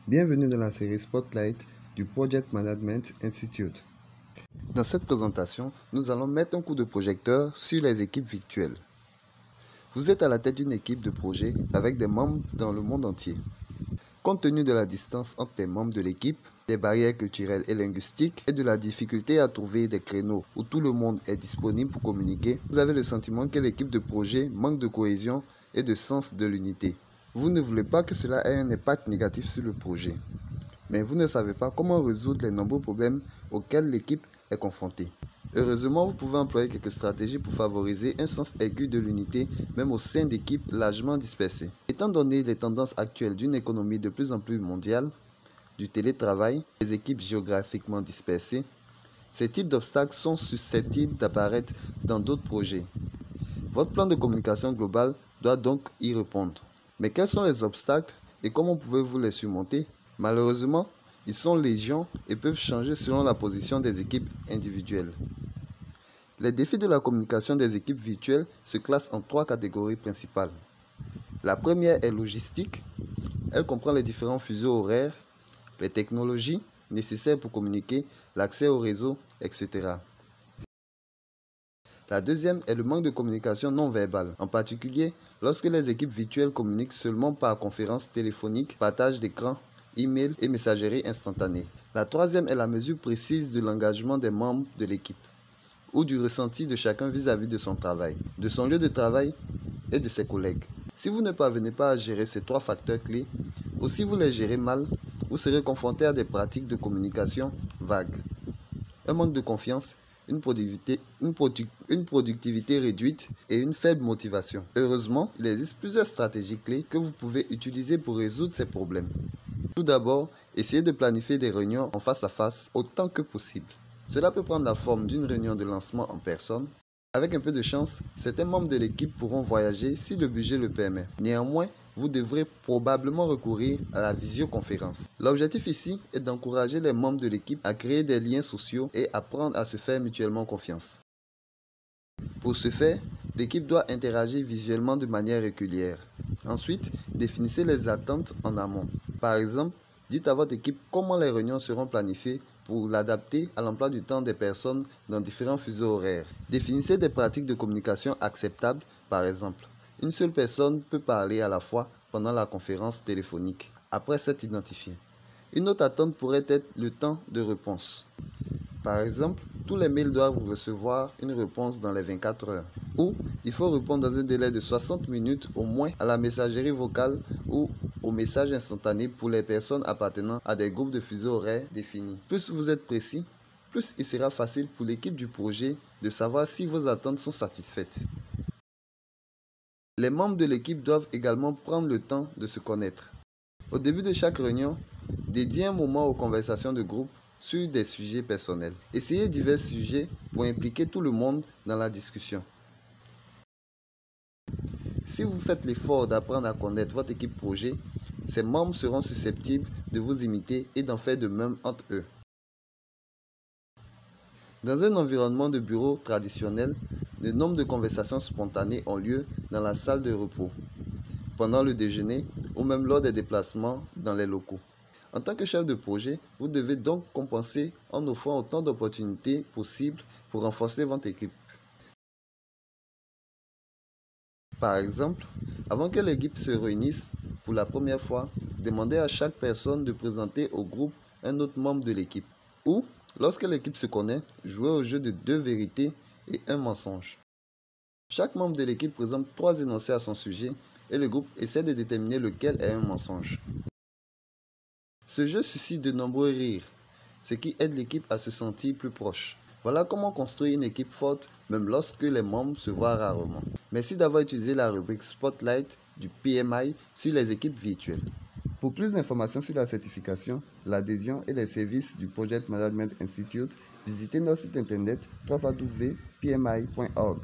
Bienvenue dans la série Spotlight du Project Management Institute. Dans cette présentation, nous allons mettre un coup de projecteur sur les équipes virtuelles. Vous êtes à la tête d'une équipe de projet avec des membres dans le monde entier. Compte tenu de la distance entre les membres de l'équipe, des barrières culturelles et linguistiques et de la difficulté à trouver des créneaux où tout le monde est disponible pour communiquer, vous avez le sentiment que l'équipe de projet manque de cohésion et de sens de l'unité. Vous ne voulez pas que cela ait un impact négatif sur le projet, mais vous ne savez pas comment résoudre les nombreux problèmes auxquels l'équipe est confrontée. Heureusement, vous pouvez employer quelques stratégies pour favoriser un sens aigu de l'unité, même au sein d'équipes largement dispersées. Étant donné les tendances actuelles d'une économie de plus en plus mondiale, du télétravail, des équipes géographiquement dispersées, ces types d'obstacles sont susceptibles d'apparaître dans d'autres projets. Votre plan de communication global doit donc y répondre. Mais quels sont les obstacles et comment pouvez-vous les surmonter? Malheureusement, ils sont légion et peuvent changer selon la position des équipes individuelles. Les défis de la communication des équipes virtuelles se classent en 3 catégories principales. La première est logistique. Elle comprend les différents fuseaux horaires, les technologies nécessaires pour communiquer, l'accès au réseau, etc. La deuxième est le manque de communication non verbale, en particulier lorsque les équipes virtuelles communiquent seulement par conférence téléphonique, partage d'écran, email et messagerie instantanée. La troisième est la mesure précise de l'engagement des membres de l'équipe ou du ressenti de chacun vis-à-vis de son travail, de son lieu de travail et de ses collègues. Si vous ne parvenez pas à gérer ces 3 facteurs clés, ou si vous les gérez mal, vous serez confronté à des pratiques de communication vagues, un manque de confiance, une productivité réduite et une faible motivation. Heureusement, il existe plusieurs stratégies clés que vous pouvez utiliser pour résoudre ces problèmes. Tout d'abord, essayez de planifier des réunions en face à face autant que possible. Cela peut prendre la forme d'une réunion de lancement en personne. Avec un peu de chance, certains membres de l'équipe pourront voyager si le budget le permet. Néanmoins, vous devrez probablement recourir à la visioconférence. L'objectif ici est d'encourager les membres de l'équipe à créer des liens sociaux et apprendre à se faire mutuellement confiance. Pour ce faire, l'équipe doit interagir visuellement de manière régulière. Ensuite, définissez les attentes en amont. Par exemple, dites à votre équipe comment les réunions seront planifiées pour l'adapter à l'emploi du temps des personnes dans différents fuseaux horaires. Définissez des pratiques de communication acceptables, par exemple. Une seule personne peut parler à la fois pendant la conférence téléphonique, après s'être identifiée. Une autre attente pourrait être le temps de réponse. Par exemple, tous les mails doivent recevoir une réponse dans les 24 heures. Ou il faut répondre dans un délai de 60 minutes au moins à la messagerie vocale ou au message instantané pour les personnes appartenant à des groupes de fuseaux horaires définis. Plus vous êtes précis, plus il sera facile pour l'équipe du projet de savoir si vos attentes sont satisfaites. Les membres de l'équipe doivent également prendre le temps de se connaître. Au début de chaque réunion, dédiez un moment aux conversations de groupe sur des sujets personnels. Essayez divers sujets pour impliquer tout le monde dans la discussion. Si vous faites l'effort d'apprendre à connaître votre équipe projet, ses membres seront susceptibles de vous imiter et d'en faire de même entre eux. Dans un environnement de bureau traditionnel, le nombre de conversations spontanées ont lieu dans la salle de repos, pendant le déjeuner ou même lors des déplacements dans les locaux. En tant que chef de projet, vous devez donc compenser en offrant autant d'opportunités possibles pour renforcer votre équipe. Par exemple, avant que l'équipe se réunisse pour la première fois, demandez à chaque personne de présenter au groupe un autre membre de l'équipe. Ou, lorsque l'équipe se connaît, jouez au jeu de 2 vérités et 1 mensonge. Chaque membre de l'équipe présente 3 énoncés à son sujet et le groupe essaie de déterminer lequel est un mensonge. Ce jeu suscite de nombreux rires, ce qui aide l'équipe à se sentir plus proche. Voilà comment construire une équipe forte, même lorsque les membres se voient rarement. Merci d'avoir utilisé la rubrique Spotlight du PMI sur les équipes virtuelles. Pour plus d'informations sur la certification, l'adhésion et les services du Project Management Institute, visitez notre site internet www.pmi.org.